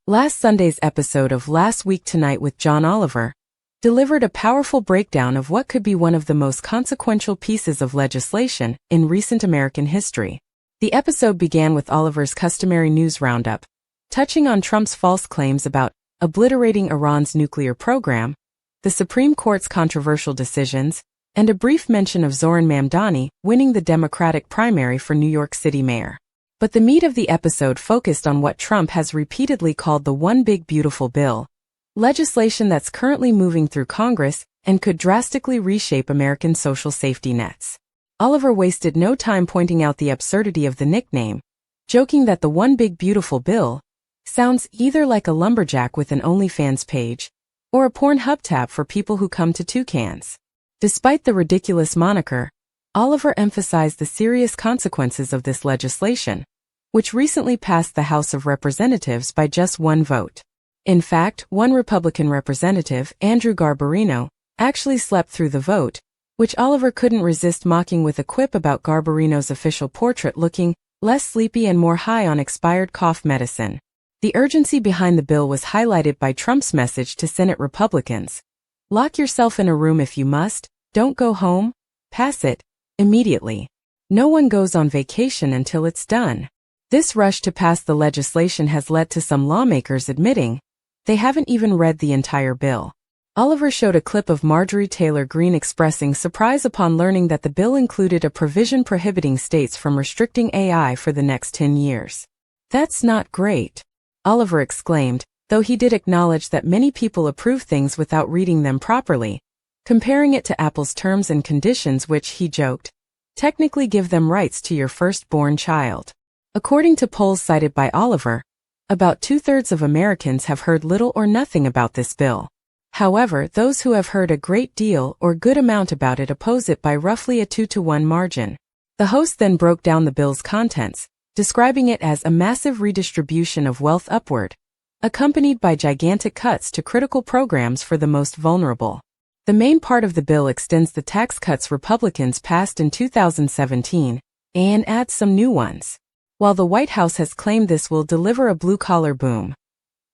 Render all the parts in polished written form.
Last Sunday's episode of Last Week Tonight with John Oliver delivered a powerful breakdown of what could be one of the most consequential pieces of legislation in recent American history. The episode began with Oliver's customary news roundup, touching on Trump's false claims about obliterating Iran's nuclear program, the Supreme Court's controversial decisions, and a brief mention of Zohran Mamdani winning the Democratic primary for New York City mayor. But the meat of the episode focused on what Trump has repeatedly called the One Big Beautiful Bill, legislation that's currently moving through Congress and could drastically reshape American social safety nets. Oliver wasted no time pointing out the absurdity of the nickname, joking that the One Big Beautiful Bill sounds either like a lumberjack with an OnlyFans page or a Pornhub tab for people who come to toucans. Despite the ridiculous moniker, Oliver emphasized the serious consequences of this legislation, which recently passed the House of Representatives by just one vote. In fact, one Republican representative, Andrew Garbarino, actually slept through the vote, which Oliver couldn't resist mocking with a quip about Garbarino's official portrait looking less sleepy and more high on expired cough medicine. The urgency behind the bill was highlighted by Trump's message to Senate Republicans. Lock yourself in a room if you must, don't go home, pass it immediately. No one goes on vacation until it's done. This rush to pass the legislation has led to some lawmakers admitting they haven't even read the entire bill. Oliver showed a clip of Marjorie Taylor Greene expressing surprise upon learning that the bill included a provision prohibiting states from restricting AI for the next 10 years. That's not great, Oliver exclaimed, though he did acknowledge that many people approve things without reading them properly, comparing it to Apple's terms and conditions which, he joked, technically give them rights to your firstborn child. According to polls cited by Oliver, about 2/3 of Americans have heard little or nothing about this bill. However, those who have heard a great deal or good amount about it oppose it by roughly a 2-to-1 margin. The host then broke down the bill's contents, describing it as a massive redistribution of wealth upward, accompanied by gigantic cuts to critical programs for the most vulnerable. The main part of the bill extends the tax cuts Republicans passed in 2017 and adds some new ones. While the White House has claimed this will deliver a blue-collar boom,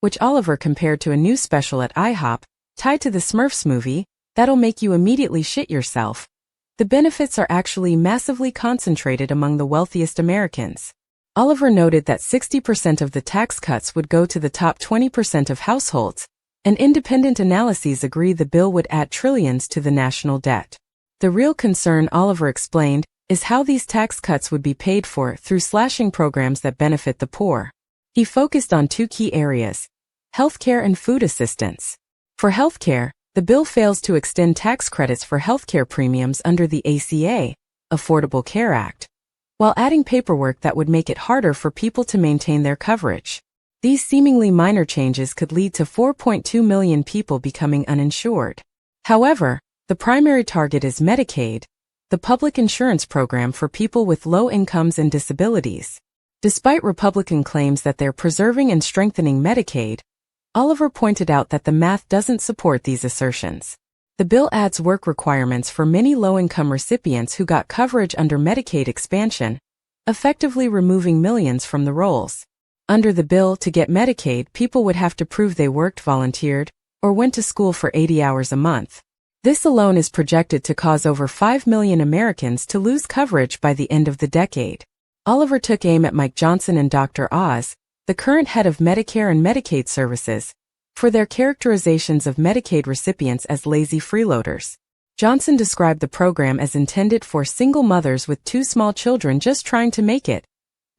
which Oliver compared to a new special at IHOP, tied to the Smurfs movie, that'll make you immediately shit yourself, the benefits are actually massively concentrated among the wealthiest Americans. Oliver noted that 60% of the tax cuts would go to the top 20% of households, and independent analyses agree the bill would add trillions to the national debt. The real concern, Oliver explained, is how these tax cuts would be paid for through slashing programs that benefit the poor. He focused on two key areas: healthcare and food assistance. For healthcare, the bill fails to extend tax credits for healthcare premiums under the ACA, Affordable Care Act, while adding paperwork that would make it harder for people to maintain their coverage. These seemingly minor changes could lead to 4.2 million people becoming uninsured. However, the primary target is Medicaid, the public insurance program for people with low incomes and disabilities. Despite Republican claims that they're preserving and strengthening Medicaid, Oliver pointed out that the math doesn't support these assertions. The bill adds work requirements for many low-income recipients who got coverage under Medicaid expansion, effectively removing millions from the rolls. Under the bill, to get Medicaid, people would have to prove they worked, volunteered, or went to school for 80 hours a month. This alone is projected to cause over 5 million Americans to lose coverage by the end of the decade. Oliver took aim at Mike Johnson and Dr. Oz, the current head of Medicare and Medicaid services, for their characterizations of Medicaid recipients as lazy freeloaders. Johnson described the program as intended for single mothers with 2 small children just trying to make it,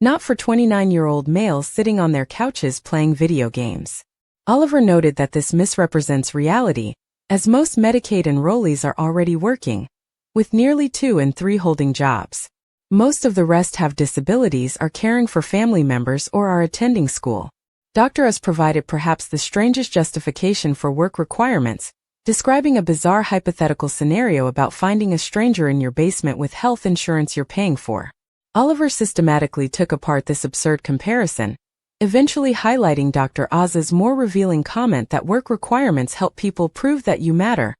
not for 29-year-old males sitting on their couches playing video games. Oliver noted that this misrepresents reality, as most Medicaid enrollees are already working, with nearly 2 in 3 holding jobs. Most of the rest have disabilities, are caring for family members, or are attending school. Dr. Oz provided perhaps the strangest justification for work requirements, describing a bizarre hypothetical scenario about finding a stranger in your basement with health insurance you're paying for. Oliver systematically took apart this absurd comparison, eventually highlighting Dr. Oz's more revealing comment that work requirements help people prove that you matter,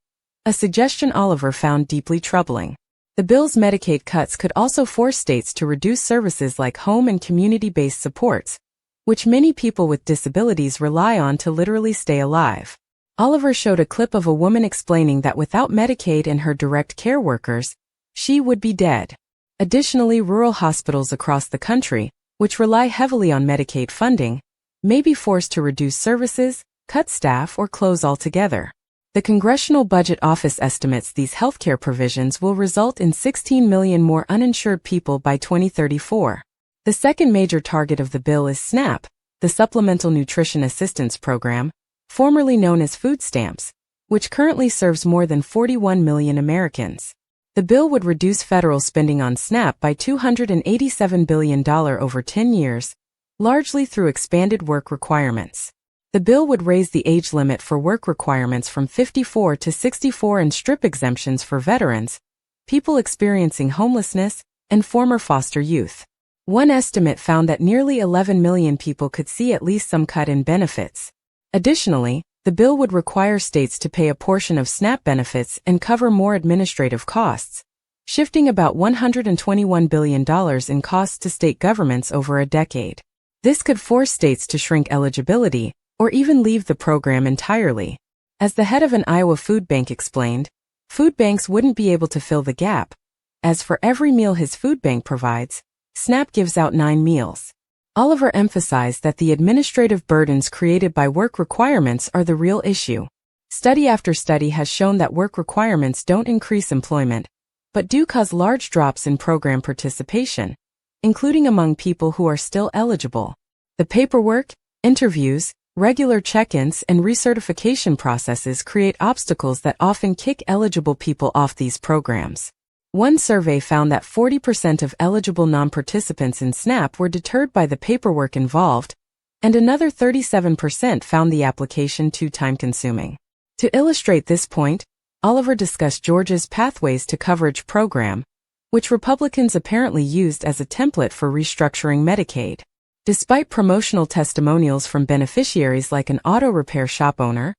a suggestion Oliver found deeply troubling. The bill's Medicaid cuts could also force states to reduce services like home and community-based supports, which many people with disabilities rely on to literally stay alive. Oliver showed a clip of a woman explaining that without Medicaid and her direct care workers, she would be dead. Additionally, rural hospitals across the country, which rely heavily on Medicaid funding, may be forced to reduce services, cut staff, or close altogether. The Congressional Budget Office estimates these healthcare provisions will result in 16 million more uninsured people by 2034. The second major target of the bill is SNAP, the Supplemental Nutrition Assistance Program, formerly known as food stamps, which currently serves more than 41 million Americans. The bill would reduce federal spending on SNAP by $287 billion over 10 years, largely through expanded work requirements. The bill would raise the age limit for work requirements from 54 to 64 and strip exemptions for veterans, people experiencing homelessness, and former foster youth. One estimate found that nearly 11 million people could see at least some cut in benefits. Additionally, the bill would require states to pay a portion of SNAP benefits and cover more administrative costs, shifting about $121 billion in costs to state governments over a decade. This could force states to shrink eligibility, or even leave the program entirely. As the head of an Iowa food bank explained, food banks wouldn't be able to fill the gap, as for every meal his food bank provides, SNAP gives out 9 meals. Oliver emphasized that the administrative burdens created by work requirements are the real issue. Study after study has shown that work requirements don't increase employment, but do cause large drops in program participation, including among people who are still eligible. The paperwork, interviews, regular check-ins, and recertification processes create obstacles that often kick eligible people off these programs. One survey found that 40% of eligible non-participants in SNAP were deterred by the paperwork involved, and another 37% found the application too time-consuming. To illustrate this point, Oliver discussed Georgia's Pathways to Coverage program, which Republicans apparently used as a template for restructuring Medicaid. Despite promotional testimonials from beneficiaries like an auto repair shop owner,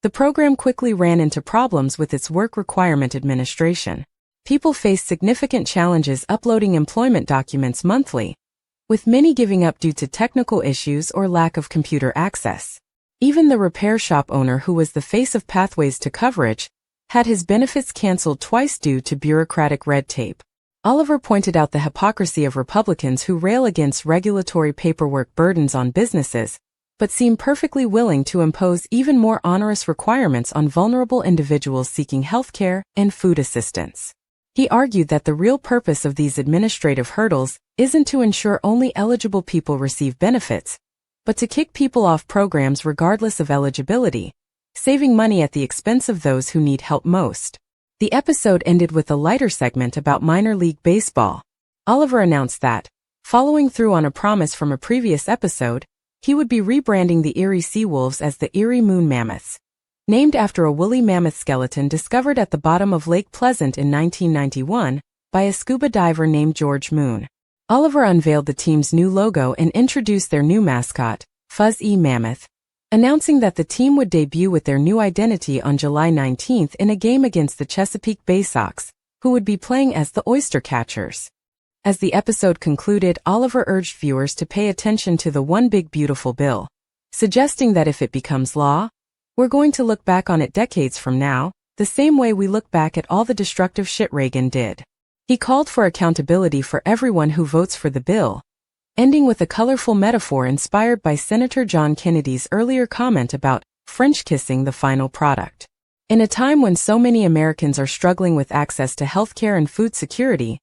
the program quickly ran into problems with its work requirement administration. People faced significant challenges uploading employment documents monthly, with many giving up due to technical issues or lack of computer access. Even the repair shop owner, who was the face of Pathways to Coverage, had his benefits canceled twice due to bureaucratic red tape. Oliver pointed out the hypocrisy of Republicans who rail against regulatory paperwork burdens on businesses, but seem perfectly willing to impose even more onerous requirements on vulnerable individuals seeking healthcare and food assistance. He argued that the real purpose of these administrative hurdles isn't to ensure only eligible people receive benefits, but to kick people off programs regardless of eligibility, saving money at the expense of those who need help most. The episode ended with a lighter segment about minor league baseball. Oliver announced that, following through on a promise from a previous episode, he would be rebranding the Erie Seawolves as the Erie Moon Mammoths, named after a woolly mammoth skeleton discovered at the bottom of Lake Pleasant in 1991 by a scuba diver named George Moon. Oliver unveiled the team's new logo and introduced their new mascot, Fuzz E. Mammoth, announcing that the team would debut with their new identity on July 19th in a game against the Chesapeake Bay Sox, who would be playing as the Oyster Catchers. As the episode concluded, Oliver urged viewers to pay attention to the One Big Beautiful Bill, suggesting that if it becomes law, we're going to look back on it decades from now, the same way we look back at all the destructive shit Reagan did. He called for accountability for everyone who votes for the bill, ending with a colorful metaphor inspired by Senator John Kennedy's earlier comment about French kissing the final product. In a time when so many Americans are struggling with access to healthcare and food security,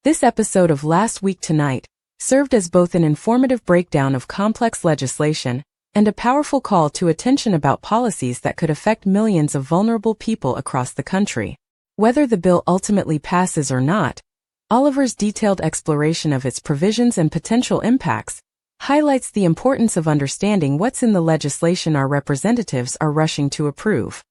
this episode of Last Week Tonight served as both an informative breakdown of complex legislation and a powerful call to attention about policies that could affect millions of vulnerable people across the country. Whether the bill ultimately passes or not, Oliver's detailed exploration of its provisions and potential impacts highlights the importance of understanding what's in the legislation our representatives are rushing to approve.